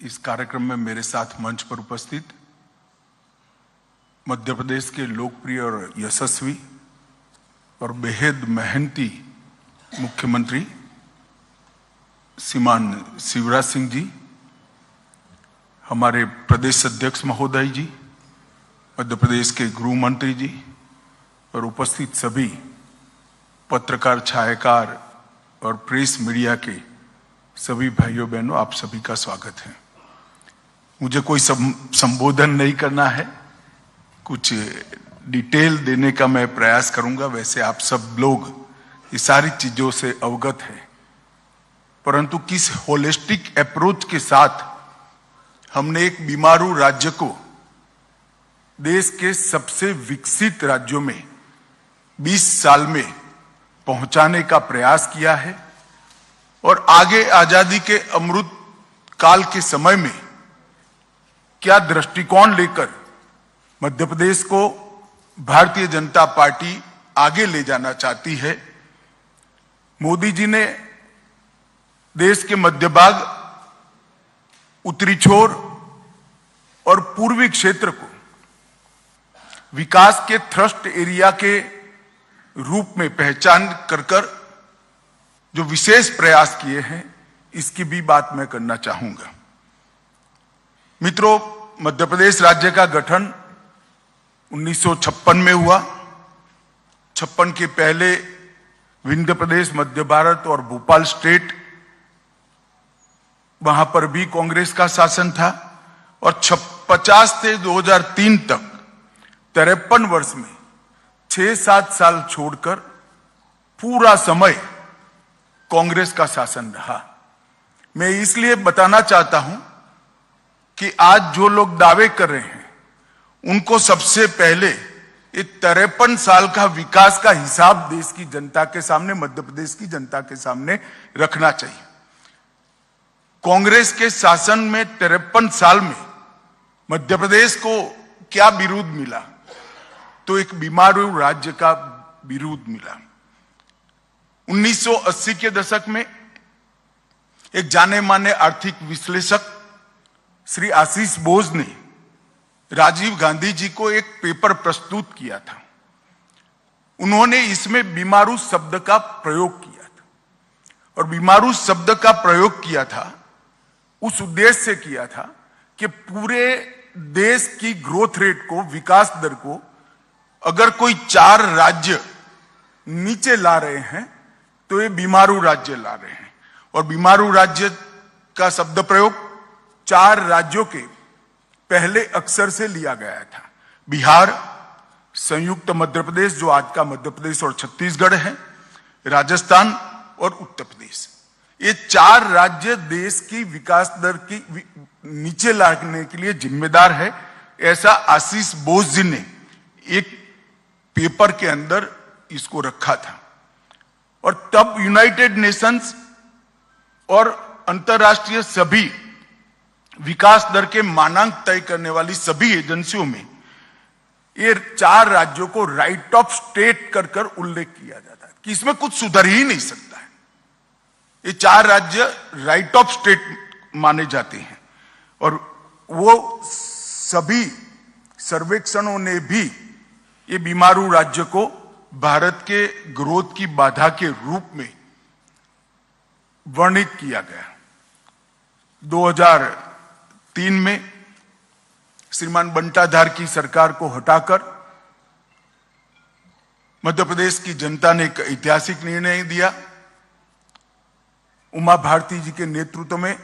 इस कार्यक्रम में मेरे साथ मंच पर उपस्थित मध्य प्रदेश के लोकप्रिय और यशस्वी और बेहद मेहनती मुख्यमंत्री श्रीमान शिवराज सिंह जी, हमारे प्रदेश अध्यक्ष महोदय जी, मध्य प्रदेश के गृह मंत्री जी और उपस्थित सभी पत्रकार, छायाकार और प्रेस मीडिया के सभी भाइयों बहनों, आप सभी का स्वागत है। मुझे कोई संबोधन नहीं करना है, कुछ डिटेल देने का मैं प्रयास करूंगा। वैसे आप सब लोग ये सारी चीजों से अवगत हैं, परंतु किस होलिस्टिक अप्रोच के साथ हमने एक बीमारू राज्य को देश के सबसे विकसित राज्यों में 20 साल में पहुंचाने का प्रयास किया है और आगे आजादी के अमृत काल के समय में क्या दृष्टिकोण लेकर मध्य प्रदेश को भारतीय जनता पार्टी आगे ले जाना चाहती है। मोदी जी ने देश के मध्य भाग, उत्तरी छोर और पूर्वी क्षेत्र को विकास के थ्रस्ट एरिया के रूप में पहचान कर जो विशेष प्रयास किए हैं, इसकी भी बात मैं करना चाहूंगा। मित्रों, मध्य प्रदेश राज्य का गठन 1956 में हुआ। 56 के पहले विंध्य प्रदेश, मध्य भारत और भोपाल स्टेट, वहां पर भी कांग्रेस का शासन था और 50 से 2003 तक 53 वर्ष में 6-7 साल छोड़कर पूरा समय कांग्रेस का शासन रहा। मैं इसलिए बताना चाहता हूं कि आज जो लोग दावे कर रहे हैं उनको सबसे पहले ये 53 साल का विकास का हिसाब देश की जनता के सामने, मध्य प्रदेश की जनता के सामने रखना चाहिए। कांग्रेस के शासन में 53 साल में मध्य प्रदेश को क्या विरोध मिला? तो एक बीमारू राज्य का विरोध मिला। 1980 के दशक में एक जाने माने आर्थिक विश्लेषक श्री आशीष बोस ने राजीव गांधी जी को एक पेपर प्रस्तुत किया था। उन्होंने इसमें बीमारू शब्द का प्रयोग किया था और बीमारू शब्द का प्रयोग किया था उस उद्देश्य से किया था कि पूरे देश की ग्रोथ रेट को, विकास दर को अगर कोई 4 राज्य नीचे ला रहे हैं तो ये बीमारू राज्य ला रहे हैं। और बीमारू राज्य का शब्द प्रयोग 4 राज्यों के पहले अक्षर से लिया गया था। बिहार, संयुक्त मध्य प्रदेश जो आज का मध्य प्रदेश और छत्तीसगढ़ है, राजस्थान और उत्तर प्रदेश। ये 4 राज्य देश की विकास दर की नीचे लाने के लिए जिम्मेदार है, ऐसा आशीष बोस जी ने एक पेपर के अंदर इसको रखा था। और तब यूनाइटेड नेशंस और अंतरराष्ट्रीय सभी विकास दर के मानांक तय करने वाली सभी एजेंसियों में ये 4 राज्यों को राइट ऑफ स्टेट कर उल्लेख किया जाता है कि इसमें कुछ सुधर ही नहीं सकता है। ये 4 राज्य राइट ऑफ स्टेट माने जाते हैं और वो सभी सर्वेक्षणों ने भी ये बीमारू राज्य को भारत के ग्रोथ की बाधा के रूप में वर्णित किया गया। 2003 में श्रीमान बंटाधार की सरकार को हटाकर मध्य प्रदेश की जनता ने एक ऐतिहासिक निर्णय दिया। उमा भारती जी के नेतृत्व में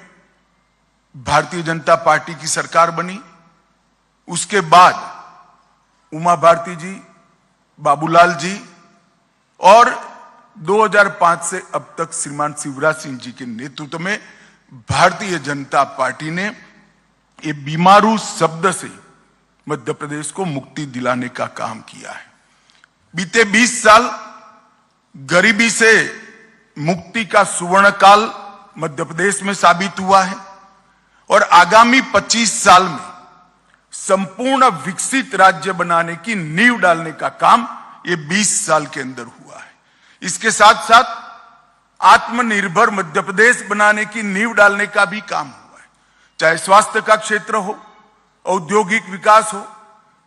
भारतीय जनता पार्टी की सरकार बनी। उसके बाद उमा भारती जी, बाबूलाल जी और 2005 से अब तक श्रीमान शिवराज सिंह जी के नेतृत्व में भारतीय जनता पार्टी ने ये बीमारू शब्द से मध्य प्रदेश को मुक्ति दिलाने का काम किया है। बीते 20 साल गरीबी से मुक्ति का सुवर्ण काल मध्य प्रदेश में साबित हुआ है और आगामी 25 साल में संपूर्ण विकसित राज्य बनाने की नींव डालने का काम ये 20 साल के अंदर हुआ है। इसके साथ साथ आत्मनिर्भर मध्य प्रदेश बनाने की नींव डालने का भी काम हुआ है। चाहे स्वास्थ्य का क्षेत्र हो, औद्योगिक विकास हो,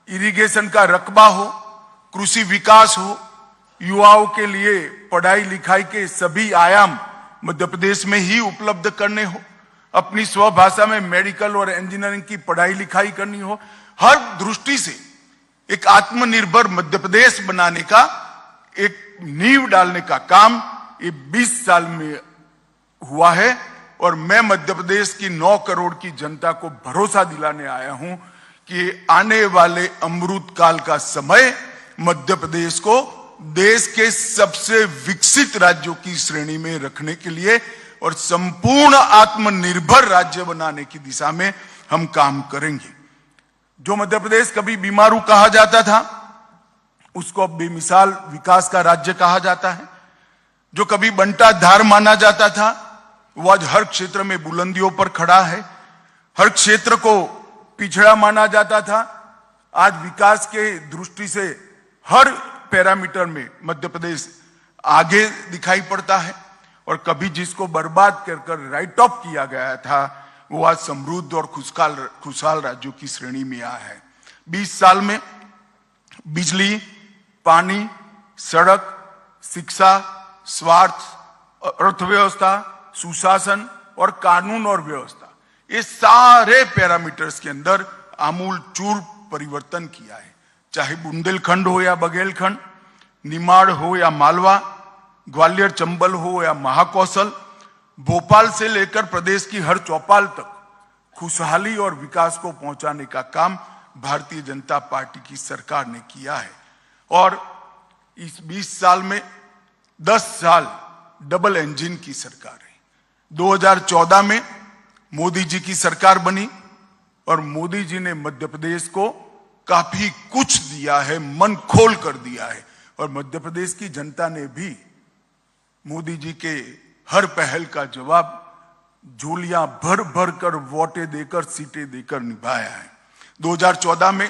इरिगेशन का रकबा हो, कृषि विकास हो, युवाओं के लिए पढ़ाई लिखाई के सभी आयाम मध्य प्रदेश में ही उपलब्ध करने हो, अपनी स्वभाषा में मेडिकल और इंजीनियरिंग की पढ़ाई लिखाई करनी हो, हर दृष्टि से एक आत्मनिर्भर मध्य प्रदेश बनाने का, एक नींव डालने का काम ये 20 साल में हुआ है। और मैं मध्य प्रदेश की 9 करोड़ की जनता को भरोसा दिलाने आया हूं कि आने वाले अमृत काल का समय मध्य प्रदेश को देश के सबसे विकसित राज्यों की श्रेणी में रखने के लिए और संपूर्ण आत्मनिर्भर राज्य बनाने की दिशा में हम काम करेंगे। जो मध्य प्रदेश कभी बीमारू कहा जाता था, उसको अब बेमिसाल विकास का राज्य कहा जाता है। जो कभी बंटा धार माना जाता था, वो आज हर क्षेत्र में बुलंदियों पर खड़ा है। हर क्षेत्र को पिछड़ा माना जाता था, आज विकास के दृष्टि से हर पैरामीटर में मध्य प्रदेश आगे दिखाई पड़ता है। और कभी जिसको बर्बाद कर राइट ऑफ किया गया था, वो आज समृद्ध और खुशहाल राज्यों की श्रेणी में आया है। 20 साल में बिजली, पानी, सड़क, शिक्षा, स्वास्थ्य, अर्थव्यवस्था, सुशासन और कानून और व्यवस्था, ये सारे पैरामीटर्स के अंदर आमूल चूर परिवर्तन किया है। चाहे बुंदेलखंड हो या बघेलखंड, निमाड़ हो या मालवा, ग्वालियर चंबल हो या महाकौशल, भोपाल से लेकर प्रदेश की हर चौपाल तक खुशहाली और विकास को पहुंचाने का काम भारतीय जनता पार्टी की सरकार ने किया है। और इस 20 साल में 10 साल डबल इंजन की सरकार है। 2014 में मोदी जी की सरकार बनी और मोदी जी ने मध्य प्रदेश को काफी कुछ दिया है, मन खोल कर दिया है। और मध्य प्रदेश की जनता ने भी मोदी जी के हर पहल का जवाब झोलियां भर भर कर वोटें देकर, सीटें देकर निभाया है। 2014 में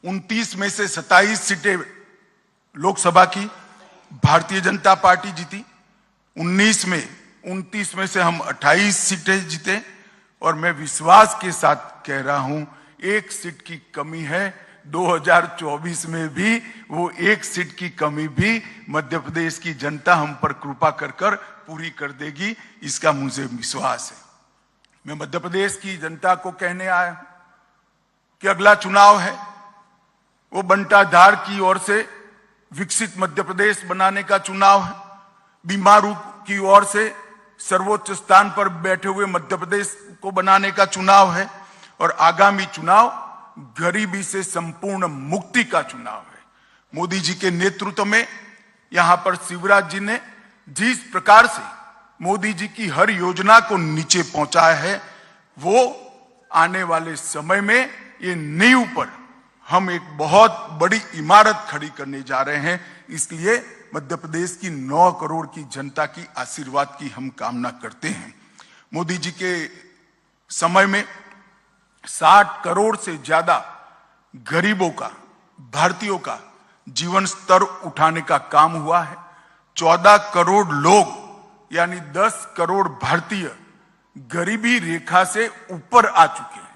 29 में से 27 सीटें लोकसभा की भारतीय जनता पार्टी जीती। 29 में से हम 28 सीटें जीते। और मैं विश्वास के साथ कह रहा हूं, 1 सीट की कमी है। 2024 में भी वो 1 सीट की कमी भी मध्य प्रदेश की जनता हम पर कृपा कर पूरी कर देगी, इसका मुझे विश्वास है। मैं मध्य प्रदेश की जनता को कहने आया हूं कि अगला चुनाव है वो बंटा धार की ओर से विकसित मध्य प्रदेश बनाने का चुनाव है। बीमारू की ओर से सर्वोच्च स्थान पर बैठे हुए मध्य प्रदेश को बनाने का चुनाव है। और आगामी चुनाव गरीबी से संपूर्ण मुक्ति का चुनाव है। मोदी जी के नेतृत्व में यहां पर शिवराज जी ने जिस प्रकार से मोदी जी की हर योजना को नीचे पहुंचाया है, वो आने वाले समय में ये नींव पर हम एक बहुत बड़ी इमारत खड़ी करने जा रहे हैं। इसलिए मध्य प्रदेश की 9 करोड़ की जनता की आशीर्वाद की हम कामना करते हैं। मोदी जी के समय में 60 करोड़ से ज्यादा गरीबों का, भारतीयों का जीवन स्तर उठाने का काम हुआ है। 14 करोड़ लोग यानी 10 करोड़ भारतीय गरीबी रेखा से ऊपर आ चुके हैं।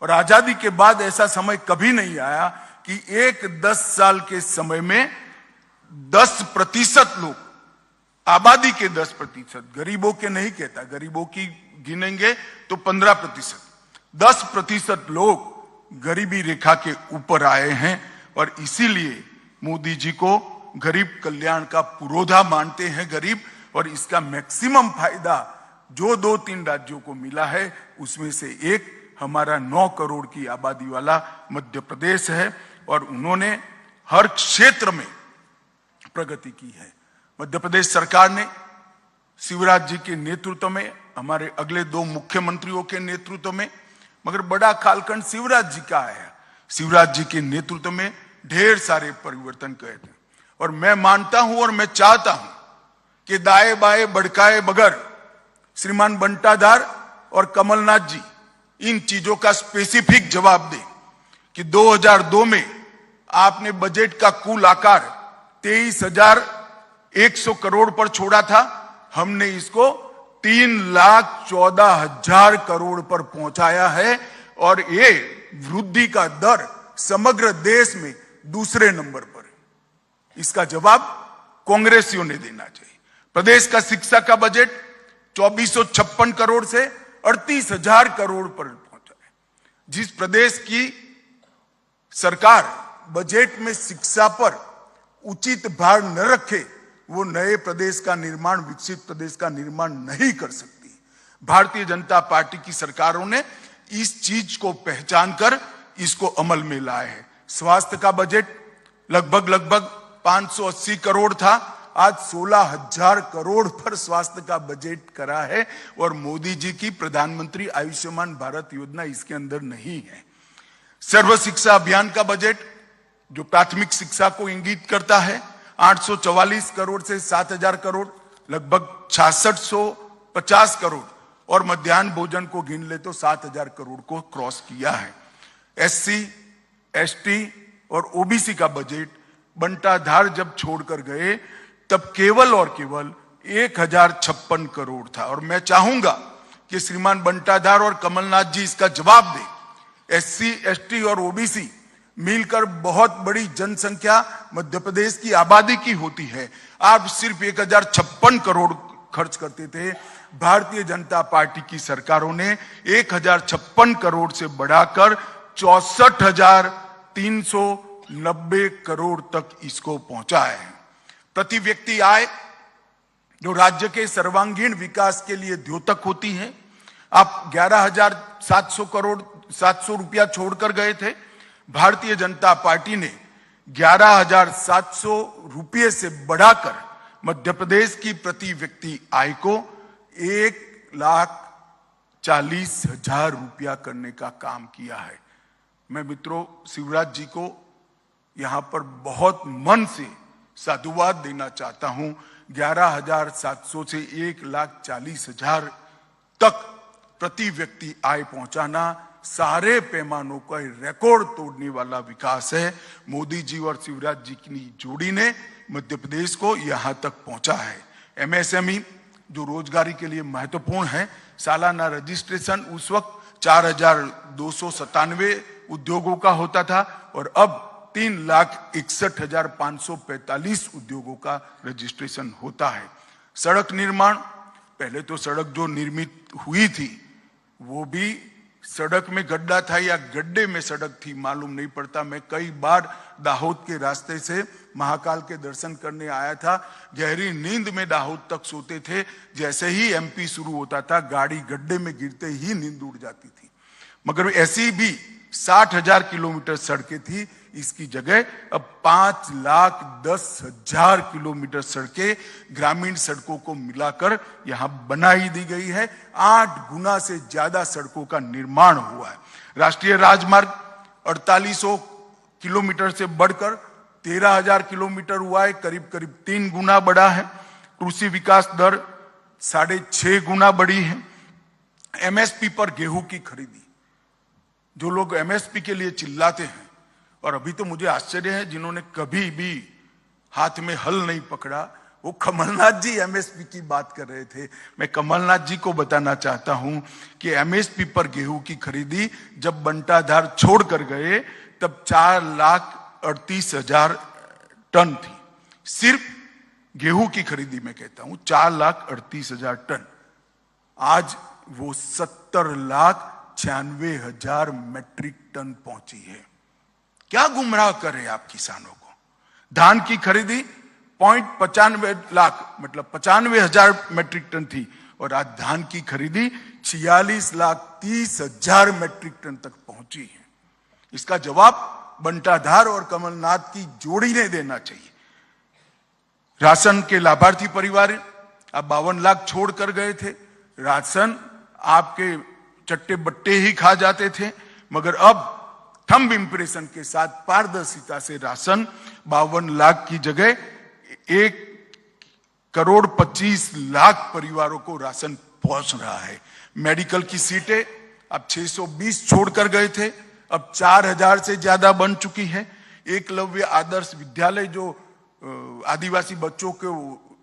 और आजादी के बाद ऐसा समय कभी नहीं आया कि एक 10 साल के समय में 10% लोग, आबादी के 10%, गरीबों के नहीं कहता, गरीबों की गिनेंगे तो 15%, 10% लोग गरीबी रेखा के ऊपर आए हैं। और इसीलिए मोदी जी को गरीब कल्याण का पुरोधा मानते हैं गरीब। और इसका मैक्सिमम फायदा जो 2-3 राज्यों को मिला है, उसमें से एक हमारा 9 करोड़ की आबादी वाला मध्य प्रदेश है। और उन्होंने हर क्षेत्र में प्रगति की है। मध्य प्रदेश सरकार ने शिवराज जी के नेतृत्व में, हमारे अगले 2 मुख्यमंत्रियों के नेतृत्व में, मगर बड़ा कालखंड शिवराज जी का है, शिवराज जी के नेतृत्व में ढेर सारे परिवर्तन किए थे। और मैं मानता हूं और मैं चाहता हूं कि दाएं बाएं भड़काए बगैर श्रीमान बंटाधार और कमलनाथ जी इन चीजों का स्पेसिफिक जवाब दें कि 2002 में आपने बजट का कुल आकार 23,100 करोड़ पर छोड़ा था, हमने इसको 3,14,000 करोड़ पर पहुंचाया है और ये वृद्धि का दर समग्र देश में दूसरे नंबर पर है। इसका जवाब कांग्रेसियों ने देना चाहिए। प्रदेश का शिक्षा का बजट 2,456 करोड़ से 38,000 करोड़ पर पहुंचा है। जिस प्रदेश की सरकार बजट में शिक्षा पर उचित भार न रखे वो नए प्रदेश का निर्माण, विकसित प्रदेश का निर्माण नहीं कर सकती। भारतीय जनता पार्टी की सरकारों ने इस चीज को पहचान कर इसको अमल में लाए हैं। स्वास्थ्य का बजट लगभग 580 करोड़ था, आज 16,000 करोड़ पर स्वास्थ्य का बजट करा है और मोदी जी की प्रधानमंत्री आयुष्मान भारत योजना इसके अंदर नहीं है। सर्व शिक्षा अभियान का बजट जो प्राथमिक शिक्षा को इंगित करता है 844 करोड़ से 7,000 करोड़, लगभग 6650 करोड़ और मध्याह्न भोजन को गिन ले तो 7,000 करोड़ को क्रॉस किया है। SC, ST और OBC का बजट बंटाधार जब छोड़कर गए तब केवल और केवल 1,056 करोड़ था और मैं चाहूंगा कि श्रीमान बंटाधार और कमलनाथ जी इसका जवाब दें। SC, ST और OBC मिलकर बहुत बड़ी जनसंख्या मध्य प्रदेश की आबादी की होती है। आप सिर्फ 1,056 करोड़ खर्च करते थे। भारतीय जनता पार्टी की सरकारों ने 1,056 करोड़ से बढ़ाकर 64,390 करोड़ तक इसको पहुंचाया है। प्रति व्यक्ति आय जो राज्य के सर्वांगीण विकास के लिए द्योतक होती है, आप 11,700 रुपया छोड़कर गए थे। भारतीय जनता पार्टी ने 11,700 रुपये से बढ़ाकर मध्य प्रदेश की प्रति व्यक्ति आय को 1,40,000 रुपया करने का काम किया है। मैं मित्रों शिवराज जी को यहां पर बहुत मन से साधुवाद देना चाहता हूं। 11,700 से 1,40,000 तक प्रति व्यक्ति आय पहुंचाना सारे पैमानों का रिकॉर्ड तोड़ने वाला विकास है। मोदी जी और शिवराज जी की जोड़ी ने मध्य प्रदेश को यहां तक पहुंचा है। MSME जो रोजगारी के लिए महत्वपूर्ण है, सालाना रजिस्ट्रेशन उस वक्त 4,297 उद्योगों का होता था और अब 3,61,545 उद्योगों का रजिस्ट्रेशन होता है। सड़क निर्माण, पहले तो सड़क जो निर्मित हुई थी वो भी सड़क में गड्ढा था या गड्ढे में सड़क थी मालूम नहीं पड़ता। मैं कई बार दाहोद के रास्ते से महाकाल के दर्शन करने आया था, गहरी नींद में दाहोद तक सोते थे। जैसे ही MP शुरू होता था गाड़ी गड्ढे में गिरते ही नींद उड़ जाती थी। मगर ऐसी भी 60,000 किलोमीटर सड़कें थी, इसकी जगह अब 5,10,000 किलोमीटर सड़कें ग्रामीण सड़कों को मिलाकर यहां बनाई दी गई है। 8 गुना से ज्यादा सड़कों का निर्माण हुआ है। राष्ट्रीय राजमार्ग 4,800 किलोमीटर से बढ़कर 13,000 किलोमीटर हुआ है, करीब 3 गुना बढ़ा है। कृषि विकास दर 6.5 गुना बढ़ी है। MSP पर गेहूं की खरीदी, जो लोग MSP के लिए चिल्लाते हैं, और अभी तो मुझे आश्चर्य है जिन्होंने कभी भी हाथ में हल नहीं पकड़ा, वो कमलनाथ जी MSP की बात कर रहे थे। मैं कमलनाथ जी को बताना चाहता हूं कि MSP पर गेहूं की खरीदी जब बंटाधार छोड़ कर गए तब 4,38,000 टन थी। सिर्फ गेहूं की खरीदी में कहता हूं 4,38,000 टन। आज वो 70,96,000 मैट्रिक टन पहुंची है। क्या गुमराह करे आप किसानों को। धान की खरीदी 0.95 लाख मतलब 95,000 मैट्रिक टन थी और आज धान की खरीदी 46,30,000 मैट्रिक टन तक पहुंची है। इसका जवाब बंटाधार और कमलनाथ की जोड़ी ने देना चाहिए। राशन के लाभार्थी परिवार आप 52 लाख छोड़ कर गए थे। राशन आपके चट्टे बट्टे ही खा जाते थे, मगर अब थंब इंप्रेशन के साथ पारदर्शिता से राशन 52 लाख की जगह 1,25,00,000 परिवारों को राशन पहुंच रहा है। मेडिकल की सीटें अब 620 छोड़कर गए थे, अब 4,000 से ज्यादा बन चुकी है। एकलव्य आदर्श विद्यालय जो आदिवासी बच्चों के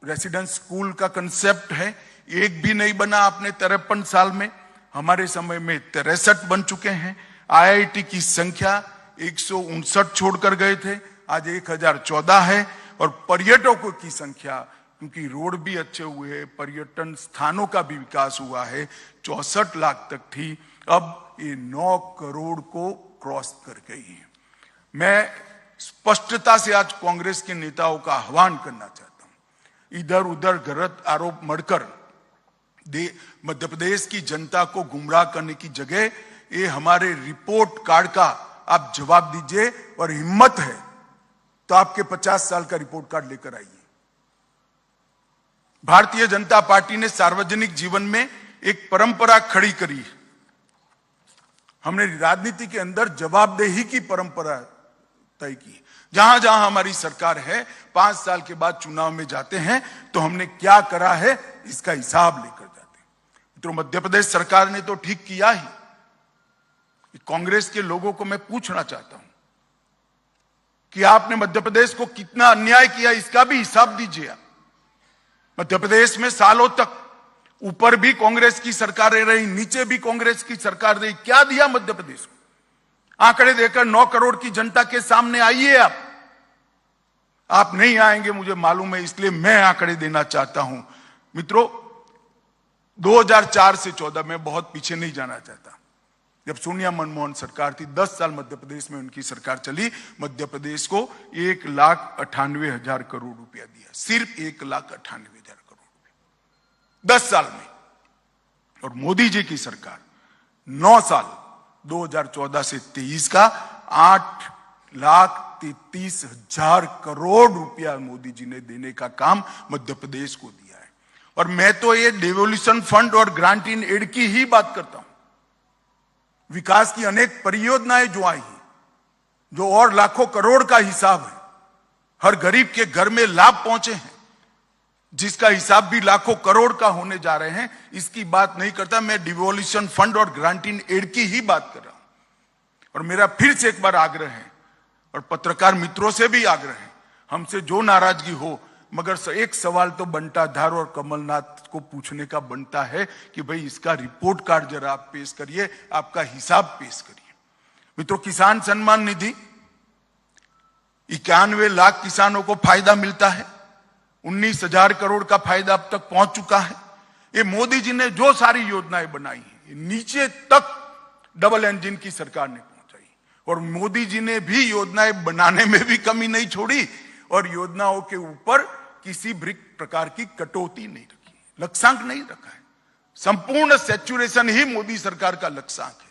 रेसिडेंस स्कूल का कंसेप्ट है, एक भी नहीं बना आपने 53 साल में। हमारे समय में 63 बन चुके हैं। IIT की संख्या 159 छोड़कर गए थे, आज 1014 है। और पर्यटकों की संख्या, क्योंकि रोड भी अच्छे हुए, पर्यटन स्थानों का भी विकास हुआ है, 64 लाख तक थी, अब ये 9 करोड़ को क्रॉस कर गई है। मैं स्पष्टता से आज कांग्रेस के नेताओं का आह्वान करना चाहता हूं, इधर उधर गलत आरोप मढ़कर मध्य प्रदेश की जनता को गुमराह करने की जगह ये हमारे रिपोर्ट कार्ड का आप जवाब दीजिए, और हिम्मत है तो आपके 50 साल का रिपोर्ट कार्ड लेकर आइए। भारतीय जनता पार्टी ने सार्वजनिक जीवन में एक परंपरा खड़ी करी है। हमने राजनीति के अंदर जवाबदेही की परंपरा तय की। जहां जहां हमारी सरकार है, 5 साल के बाद चुनाव में जाते हैं तो हमने क्या करा है इसका हिसाब लेकर जाते हैं। तो मध्य प्रदेश सरकार ने तो ठीक किया ही। कांग्रेस के लोगों को मैं पूछना चाहता हूं कि आपने मध्य प्रदेश को कितना अन्याय किया, इसका भी हिसाब दीजिए। मध्य प्रदेश में सालों तक ऊपर भी कांग्रेस की सरकारें रही, नीचे भी कांग्रेस की सरकार रही, क्या दिया मध्य प्रदेश को? आंकड़े देकर 9 करोड़ की जनता के सामने आइए। आप नहीं आएंगे मुझे मालूम है, इसलिए मैं आंकड़े देना चाहता हूं। मित्रों, 2004 से 14 में बहुत पीछे नहीं जाना चाहता। जब सोनिया मनमोहन सरकार थी, 10 साल मध्य प्रदेश में उनकी सरकार चली, मध्य प्रदेश को 1,98,000 करोड़ रुपया दिया, सिर्फ 1,98,000 करोड़ रुपया 10 साल में। और मोदी जी की सरकार 9 साल 2014 से 23 का 8,33,000 करोड़ रुपया मोदी जी ने देने का काम मध्य प्रदेश को दिया है। और मैं तो ये डेवोल्यूशन फंड और ग्रांट इन एड की ही बात करता हूं। विकास की अनेक परियोजनाएं जो आई हैं, जो और लाखों करोड़ का हिसाब है, हर गरीब के घर में लाभ पहुंचे हैं, जिसका हिसाब भी लाखों करोड़ का होने जा रहे हैं, इसकी बात नहीं करता। मैं डिवोल्यूशन फंड और ग्रांट इन एड की ही बात कर रहा हूं। और मेरा फिर से एक बार आग्रह है, और पत्रकार मित्रों से भी आग्रह है, हमसे जो नाराजगी हो, मगर एक सवाल तो बंटाधार और कमलनाथ को पूछने का बनता है कि भाई इसका रिपोर्ट कार्ड जरा आप पेश करिए, आपका हिसाब पेश करिए। मित्रों, किसान सम्मान निधि 91 लाख किसानों को फायदा मिलता है, 19,000 करोड़ का फायदा अब तक पहुंच चुका है। ये मोदी जी ने जो सारी योजनाएं बनाई हैं, नीचे तक डबल इंजन की सरकार ने पहुंचाई। और मोदी जी ने भी योजनाएं बनाने में भी कमी नहीं छोड़ी, और योजनाओं के ऊपर किसी भी प्रकार की कटौती नहीं रखी, लक्ष्यांक नहीं रखा है। संपूर्ण सैचुरेशन ही मोदी सरकार का लक्ष्यांक है।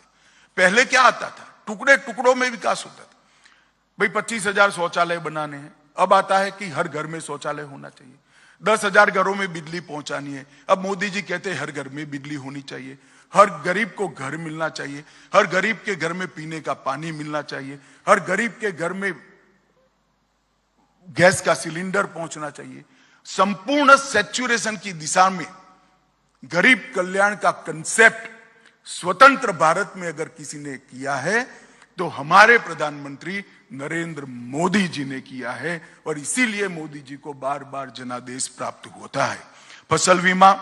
पहले क्या आता था? टुकड़े टुकड़ों में विकास होता था। भाई 25,000 शौचालय बनाने हैं, अब आता है कि हर घर में शौचालय होना चाहिए। 10,000 घरों में बिजली पहुंचानी है, अब मोदी जी कहते हैं हर घर में बिजली होनी चाहिए। हर गरीब को घर मिलना चाहिए, हर गरीब के घर में पीने का पानी मिलना चाहिए, हर गरीब के घर में गैस का सिलेंडर पहुंचना चाहिए। संपूर्ण सैचुरेशन की दिशा में गरीब कल्याण का कंसेप्ट स्वतंत्र भारत में अगर किसी ने किया है तो हमारे प्रधानमंत्री नरेंद्र मोदी जी ने किया है। और इसीलिए मोदी जी को बार बार जनादेश प्राप्त होता है। फसल बीमा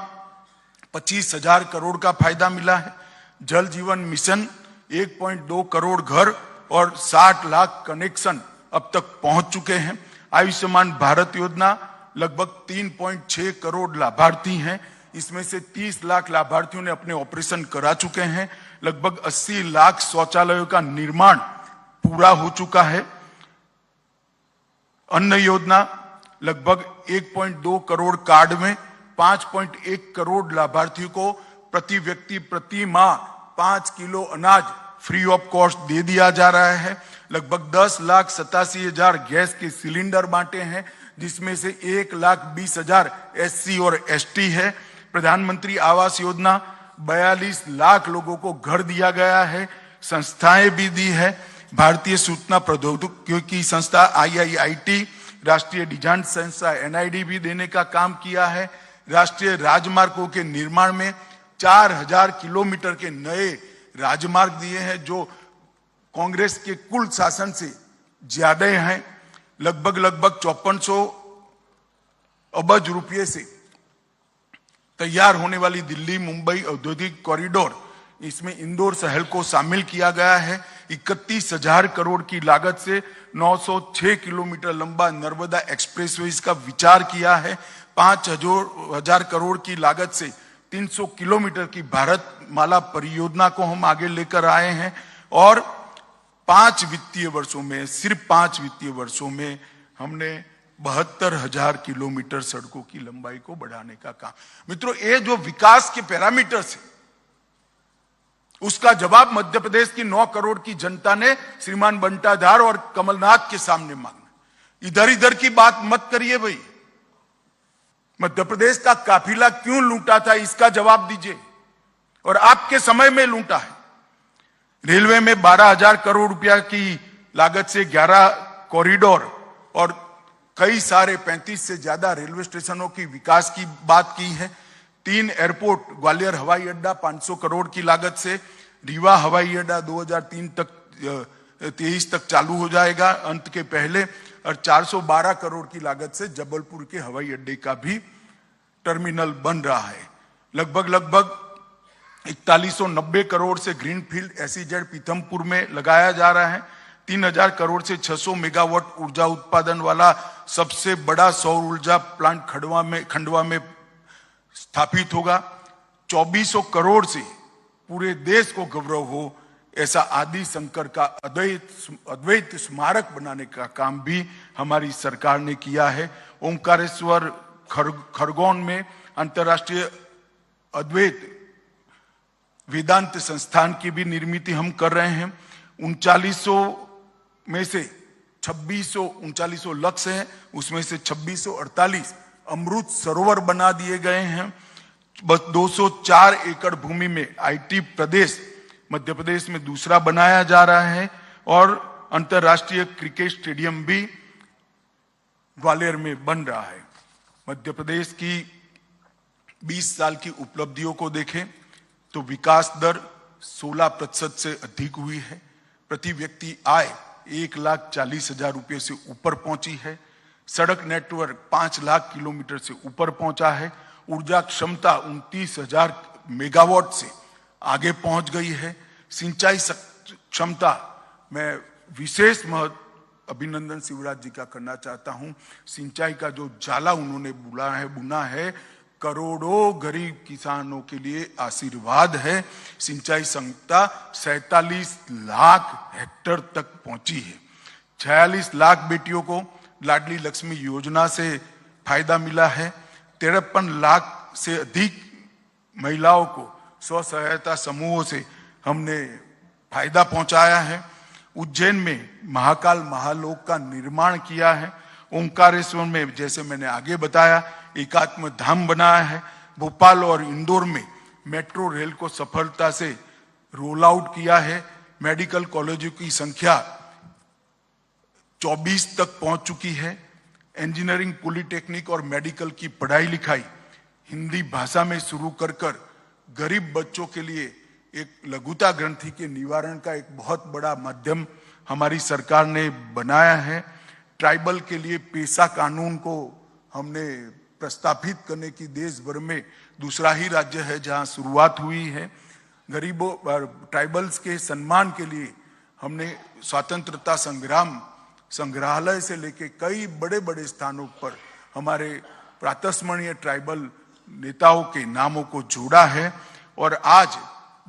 25,000 करोड़ का फायदा मिला है। जल जीवन मिशन 1.2 करोड़ घर और 60 लाख कनेक्शन अब तक पहुंच चुके हैं। आयुष्मान भारत योजना लगभग 3.6 करोड़ लाभार्थी हैं, इसमें से 30 लाख लाभार्थियों ने अपने ऑपरेशन करा चुके हैं। लगभग 80 लाख शौचालयों का निर्माण पूरा हो चुका है। अन्न योजना लगभग 1.2 करोड़ कार्ड में 5.1 करोड़ लाभार्थियों को प्रति व्यक्ति प्रति माह 5 किलो अनाज फ्री ऑफ कॉस्ट दे दिया जा रहा है। लगभग 10,87,000 गैस के सिलेंडर बांटे हैं, जिसमें से 1,20,000 SC और ST है। प्रधानमंत्री आवास योजना 42 लाख लोगों को घर दिया गया है। संस्थाएं भी दी है। भारतीय सूचना प्रौद्योगिकी संस्था IIIT, राष्ट्रीय डिजाइन संस्था NID भी देने का काम किया है। राष्ट्रीय राजमार्गों के निर्माण में 4,000 किलोमीटर के नए राजमार्ग दिए हैं, जो कांग्रेस के कुल शासन से ज्यादा हैं। लगभग 5400 अरब रुपये से तैयार होने वाली दिल्ली मुंबई औद्योगिक कॉरिडोर, इसमें इंदौर शहर को शामिल किया गया है। 31,000 करोड़ की लागत से 906 किलोमीटर लंबा नर्मदा एक्सप्रेसवे का विचार किया है। 5,000 करोड़ की लागत से 300 किलोमीटर की भारतमाला परियोजना को हम आगे लेकर आए हैं और 5 वित्तीय वर्षों में, सिर्फ 5 वित्तीय वर्षों में हमने 72,000 किलोमीटर सड़कों की लंबाई को बढ़ाने का काम। मित्रों, ये जो विकास के पैरामीटर्स है उसका जवाब मध्य प्रदेश की 9 करोड़ की जनता ने श्रीमान बंटाधार और कमलनाथ के सामने मांगा। इधर इधर की बात मत करिए भाई। मध्य प्रदेश का काफिला क्यों लूटा था, इसका जवाब दीजिए, और आपके समय में लूटा है। रेलवे में 12,000 करोड़ रुपया की लागत से 11 कॉरिडोर और कई सारे 35 से ज्यादा रेलवे स्टेशनों की विकास की बात की है। 3 एयरपोर्ट, ग्वालियर हवाई अड्डा 500 करोड़ की लागत से, रीवा हवाई अड्डा 2023 तक चालू हो जाएगा अंत के पहले, और 412 करोड़ की लागत से जबलपुर के हवाई अड्डे का भी टर्मिनल बन रहा है। लगभग 4190 करोड़ से ग्रीनफील्ड एसईजेड पीथमपुर में लगाया जा रहा है। 3,000 करोड़ से 600 मेगावाट ऊर्जा उत्पादन वाला सबसे बड़ा सौर ऊर्जा प्लांट खंडवा में स्थापित होगा। 2400 करोड़ से पूरे देश को गौरव हो ऐसा आदि शंकर का अद्वैत स्मारक बनाने का काम भी हमारी सरकार ने किया है। ओंकारेश्वर खरगोन में अंतर्राष्ट्रीय अद्वैत वेदांत संस्थान की भी निर्मित हम कर रहे हैं। 3900 में से 2600 लक्ष्य है, उसमें से 2648 अमृत सरोवर बना दिए गए हैं। बस 204 एकड़ भूमि में आईटी प्रदेश मध्य प्रदेश में दूसरा बनाया जा रहा है और अंतर्राष्ट्रीय क्रिकेट स्टेडियम भी ग्वालियर में बन रहा है। मध्य प्रदेश की 20 साल की उपलब्धियों को देखें तो विकास दर 16% से अधिक हुई है। प्रति व्यक्ति आय 1,40,000 रुपये से ऊपर पहुंची है। सड़क नेटवर्क 5 लाख किलोमीटर से ऊपर पहुंचा है। ऊर्जा क्षमता 29,000 मेगावाट से आगे पहुंच गई है। सिंचाई क्षमता में विशेष अभिनंदन शिवराज जी का करना चाहता हूं। सिंचाई का जो जाला उन्होंने बुना है करोड़ों गरीब किसानों के लिए आशीर्वाद है। सिंचाई क्षमता 47 लाख हेक्टेयर तक पहुंची है। 46 लाख बेटियों को लाडली लक्ष्मी योजना से फायदा मिला है। 53 लाख से अधिक महिलाओं को स्व सहायता समूहों से हमने फायदा पहुंचाया है। उज्जैन में महाकाल महालोक का निर्माण किया है। ओंकारेश्वर में जैसे मैंने आगे बताया एकात्म धाम बनाया है। भोपाल और इंदौर में मेट्रो रेल को सफलता से रोल आउट किया है। मेडिकल कॉलेजों की संख्या 24 तक पहुंच चुकी है। इंजीनियरिंग, पॉलिटेक्निक और मेडिकल की पढ़ाई लिखाई हिंदी भाषा में शुरू कर गरीब बच्चों के लिए एक लघुता ग्रंथि के निवारण का एक बहुत बड़ा माध्यम हमारी सरकार ने बनाया है। ट्राइबल के लिए पेशा कानून को हमने प्रस्तावित करने की देश भर में दूसरा ही राज्य है जहां शुरुआत हुई है। गरीबों ट्राइबल्स के सम्मान के लिए हमने स्वतंत्रता संग्राम संग्रहालय से लेके कई बड़े बड़े स्थानों पर हमारे प्रातस्मरणीय ट्राइबल नेताओं के नामों को जोड़ा है और आज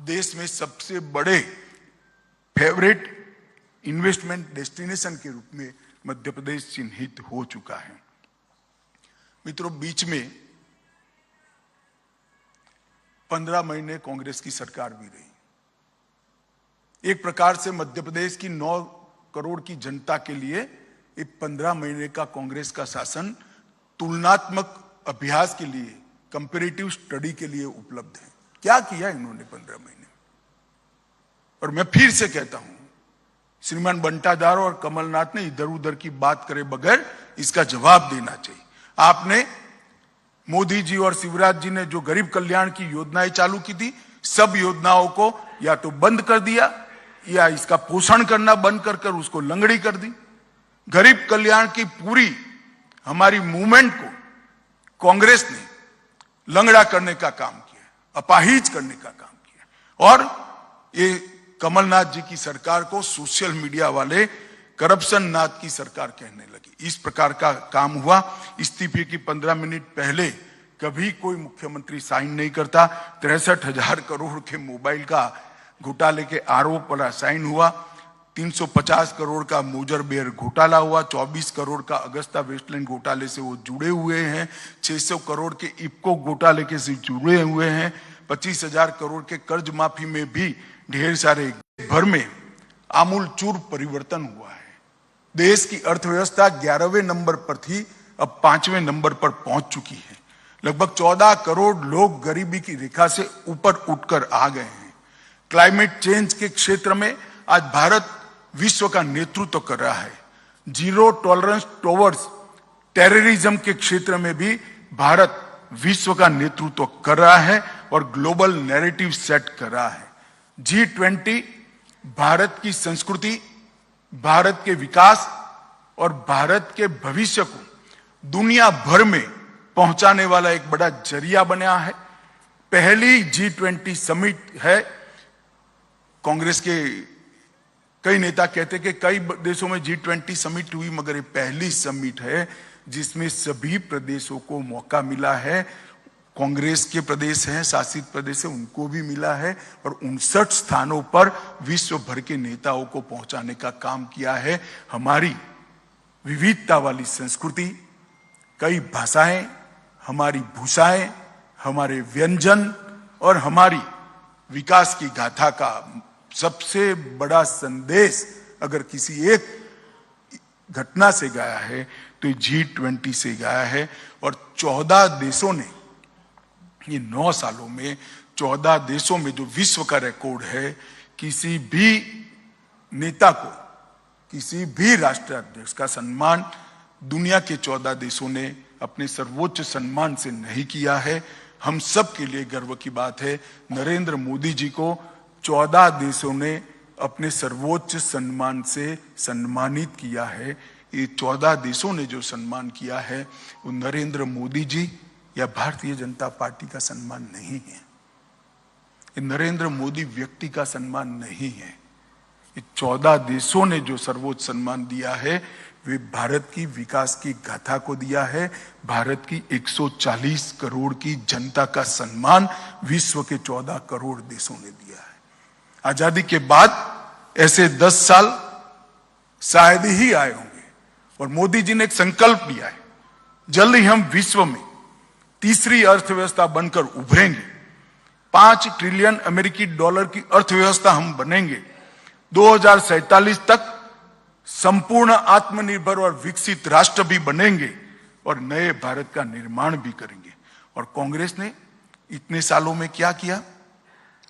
देश में सबसे बड़े फेवरेट इन्वेस्टमेंट डेस्टिनेशन के रूप में मध्य प्रदेश चिन्हित हो चुका है। मित्रों, बीच में 15 महीने कांग्रेस की सरकार भी रही। एक प्रकार से मध्य प्रदेश की 9 करोड़ की जनता के लिए एक 15 महीने का कांग्रेस का शासन तुलनात्मक अभ्यास के लिए, कंपैरेटिव स्टडी के लिए उपलब्ध है। क्या किया इन्होंने 15 महीने? और मैं फिर से कहता हूं, श्रीमान बंटाधार और कमलनाथ ने इधर उधर की बात करे बगैर इसका जवाब देना चाहिए। आपने मोदी जी और शिवराज जी ने जो गरीब कल्याण की योजनाएं चालू की थी, सब योजनाओं को या तो बंद कर दिया या इसका पोषण करना बंद कर उसको लंगड़ी कर दी। गरीब कल्याण की पूरी हमारी मूवमेंट को कांग्रेस ने लंगड़ा करने का काम किया, अपाहिज करने का काम किया। और ये कमलनाथ जी की सरकार को सोशल मीडिया वाले करप्शन नाथ की सरकार कहने लगी। इस प्रकार का काम हुआ। इस्तीफे की 15 मिनट पहले कभी कोई मुख्यमंत्री साइन नहीं करता। 63,000 करोड़ के मोबाइल का घोटाले के आरोप पर साइन हुआ। 350 करोड़ का मोजरबेर घोटाला हुआ। 24 करोड़ का अगस्ता वेस्टलैंड घोटाले से वो जुड़े हुए हैं। 600 करोड़ के इफ्को घोटाले के से जुड़े हुए हैं। 25,000 करोड़ के कर्ज माफी में भी ढेर सारे भर में आमूल चूर परिवर्तन हुआ है। देश की अर्थव्यवस्था 11वें नंबर पर थी, अब 5वें नंबर पर पहुंच चुकी है। लगभग 14 करोड़ लोग गरीबी की रेखा से ऊपर उठकर आ गए हैं। क्लाइमेट चेंज के क्षेत्र में आज भारत विश्व का नेतृत्व कर रहा है। जीरो टॉलरेंस टुवर्ड्स टेररिज्म के क्षेत्र में भी भारत विश्व का नेतृत्व कर रहा है और ग्लोबल नैरेटिव सेट कर रहा है। G20 भारत की संस्कृति, भारत के विकास और भारत के भविष्य को दुनिया भर में पहुंचाने वाला एक बड़ा जरिया बना है। पहली G20 समिट है। कांग्रेस के कई नेता कहते कि कई देशों में G20 समिट हुई, मगर ये पहली समिट है जिसमें सभी प्रदेशों को मौका मिला है। कांग्रेस के प्रदेश हैं, शासित प्रदेश है, उनको भी मिला है और 59 स्थानों पर विश्व भर के नेताओं को पहुंचाने का काम किया है। हमारी विविधता वाली संस्कृति, कई भाषाएं, हमारी भूषाएं, हमारे व्यंजन और हमारी विकास की गाथा का सबसे बड़ा संदेश अगर किसी एक घटना से गाया है तो G20 से गाया है। और 14 देशों ने ये 9 सालों में 14 देशों में जो विश्व का रिकॉर्ड है, किसी भी नेता को, किसी भी राष्ट्राध्यक्ष का सम्मान दुनिया के 14 देशों ने अपने सर्वोच्च सम्मान से नहीं किया है। हम सब के लिए गर्व की बात है, नरेंद्र मोदी जी को 14 देशों ने अपने सर्वोच्च सम्मान से सम्मानित किया है। ये 14 देशों ने जो सम्मान किया है वो नरेंद्र मोदी जी या भारतीय जनता पार्टी का सम्मान नहीं है। ये नरेंद्र मोदी व्यक्ति का सम्मान नहीं है। ये 14 देशों ने जो सर्वोच्च सम्मान दिया है वे भारत की विकास की गाथा को दिया है। भारत की 140 करोड़ की जनता का सम्मान विश्व के 14 करोड़ देशों ने दिया है। आजादी के बाद ऐसे 10 साल शायद ही आए होंगे और मोदी जी ने एक संकल्प लिया है, जल्द ही हम विश्व में तीसरी अर्थव्यवस्था बनकर उभरेंगे। 5 ट्रिलियन अमेरिकी डॉलर की अर्थव्यवस्था हम बनेंगे। 2047 तक संपूर्ण आत्मनिर्भर और विकसित राष्ट्र भी बनेंगे और नए भारत का निर्माण भी करेंगे। और कांग्रेस ने इतने सालों में क्या किया,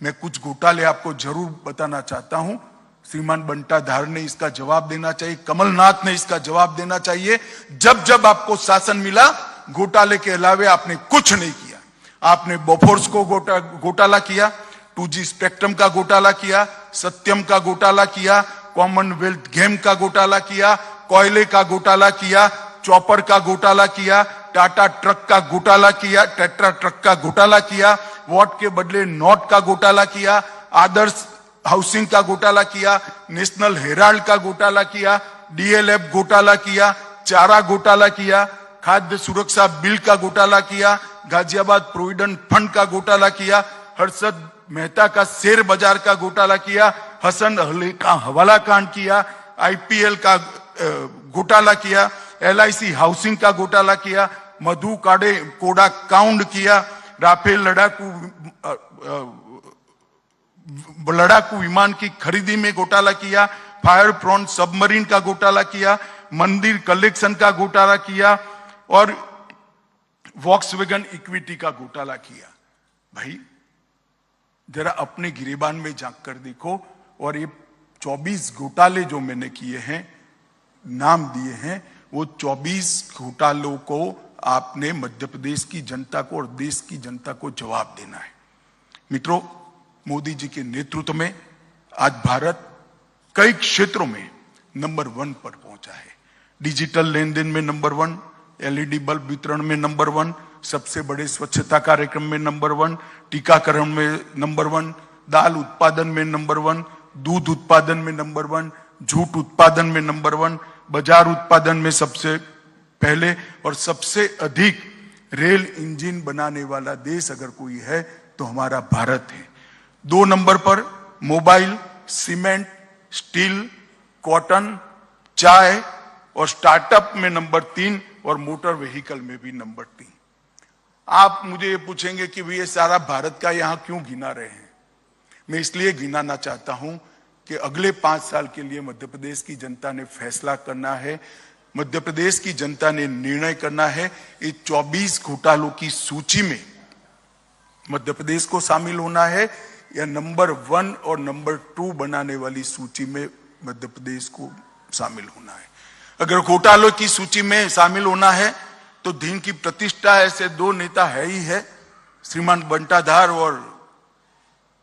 मैं कुछ घोटाले आपको जरूर बताना चाहता हूं। श्रीमान बंटाधार ने इसका जवाब देना चाहिए, कमलनाथ ने इसका जवाब देना चाहिए। जब जब आपको शासन मिला, घोटाले के अलावे आपने कुछ नहीं किया। आपने बोफोर्स को घोटाला किया, 2G स्पेक्ट्रम का घोटाला किया, सत्यम का घोटाला किया, कॉमनवेल्थ गेम का घोटाला किया, कोयले का घोटाला किया, चॉपर का घोटाला किया, टाटा ट्रक का घोटाला किया, टेट्रा ट्रक का घोटाला किया, वोट के बदले नोट का घोटाला किया, आदर्श हाउसिंग का घोटाला किया, नेशनल हेराल्ड का घोटाला किया, DLF घोटाला किया, चारा घोटाला किया, खाद्य सुरक्षा बिल का घोटाला किया, गाजियाबाद प्रोविडेंट फंड का घोटाला किया, हर्षद मेहता का शेयर बाजार का घोटाला किया, हसन अली का हवाला कांड किया, IPL का घोटाला किया, LIC हाउसिंग का घोटाला किया, मधु कोड़ा कांड किया, राफेल लड़ाकू विमान की खरीदी में घोटाला किया, फायर फ्रंट सबमरीन का घोटाला किया, मंदिर कलेक्शन का घोटाला किया और वॉक्सवैगन इक्विटी का घोटाला किया। भाई जरा अपने गिरेबान में झांक कर देखो। और ये 24 घोटाले जो मैंने किए हैं, नाम दिए हैं, वो 24 घोटालों को आपने मध्य प्रदेश की जनता को और देश की जनता को जवाब देना है। मित्रों, मोदी जी के नेतृत्व में आज भारत कई क्षेत्रों में नंबर 1 पर पहुंचा है। डिजिटल लेन देन में नंबर 1, LED बल्ब वितरण में नंबर 1, सबसे बड़े स्वच्छता कार्यक्रम में नंबर 1, टीकाकरण में नंबर 1, दाल उत्पादन में नंबर 1, दूध उत्पादन में नंबर 1, जूट उत्पादन में नंबर 1, बाजार उत्पादन में सबसे पहले और सबसे अधिक रेल इंजन बनाने वाला देश अगर कोई है तो हमारा भारत है। 2 नंबर पर मोबाइल, सीमेंट, स्टील, कॉटन, चाय और स्टार्टअप में नंबर 3 और मोटर व्हीकल में भी नंबर 3। आप मुझे ये पूछेंगे कि ये सारा भारत का यहां क्यों गिना रहे हैं? मैं इसलिए गिनाना चाहता हूं कि अगले 5 साल के लिए मध्य प्रदेश की जनता ने फैसला करना है, मध्य प्रदेश की जनता ने निर्णय करना है। ये 24 घोटालों की सूची में मध्य प्रदेश को शामिल होना है या नंबर 1 और नंबर 2 बनाने वाली सूची में मध्य प्रदेश को शामिल होना है। अगर घोटालों की सूची में शामिल होना है तो दिन की प्रतिष्ठा ऐसे 2 नेता है ही है, श्रीमान बंटाधार और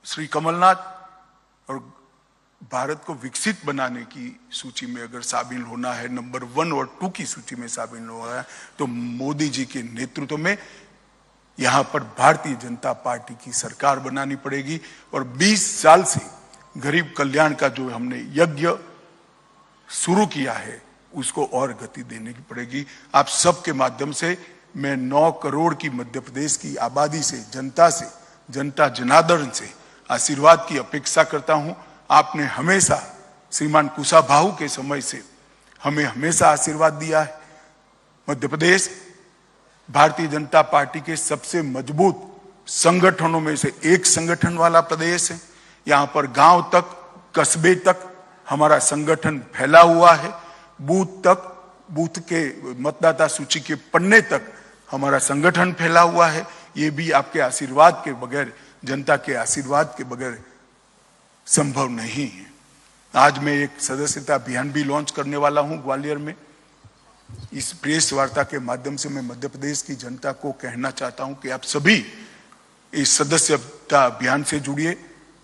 श्री कमलनाथ। और भारत को विकसित बनाने की सूची में अगर शामिल होना है, नंबर 1 और 2 की सूची में शामिल होना है, तो मोदी जी के नेतृत्व में यहां पर भारतीय जनता पार्टी की सरकार बनानी पड़ेगी। और 20 साल से गरीब कल्याण का जो हमने यज्ञ शुरू किया है उसको और गति देने की पड़ेगी। आप सबके माध्यम से मैं 9 करोड़ की मध्य प्रदेश की आबादी से, जनता जनार्दन से आशीर्वाद की अपेक्षा करता हूं। आपने हमेशा श्रीमान कुशाभाऊ के समय से हमें हमेशा आशीर्वाद दिया है। मध्य प्रदेश भारतीय जनता पार्टी के सबसे मजबूत संगठनों में से एक संगठन वाला प्रदेश है। यहां पर गांव तक, कस्बे तक हमारा संगठन फैला हुआ है, बूथ तक, बूथ के मतदाता सूची के पन्ने तक हमारा संगठन फैला हुआ है। ये भी आपके आशीर्वाद के बगैर, जनता के आशीर्वाद के बगैर संभव नहीं है। आज मैं एक सदस्यता अभियान भी लॉन्च करने वाला हूं ग्वालियर में। इस प्रेस वार्ता के माध्यम से मैं मध्य प्रदेश की जनता को कहना चाहता हूं कि आप सभी इस सदस्यता अभियान से जुड़िए,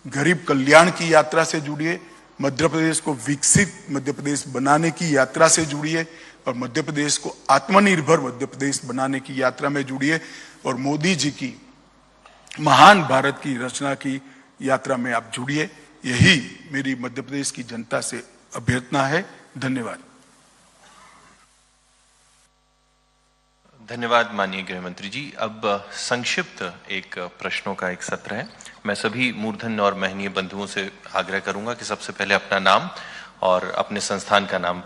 गरीब कल्याण की यात्रा से जुड़िए, मध्य प्रदेश को विकसित मध्य प्रदेश बनाने की यात्रा से जुड़िए और मध्य प्रदेश को आत्मनिर्भर मध्य प्रदेश बनाने की यात्रा में जुड़िए और मोदी जी की महान भारत की रचना की यात्रा में आप जुड़िए। यही मेरी मध्य प्रदेश की जनता से अभ्यर्थना है। धन्यवाद। धन्यवाद माननीय गृह मंत्री जी। अब संक्षिप्त एक प्रश्नों का एक सत्र है। मैं सभी मूर्धन्य और महनीय बंधुओं से आग्रह करूंगा कि सबसे पहले अपना नाम और अपने संस्थान का नाम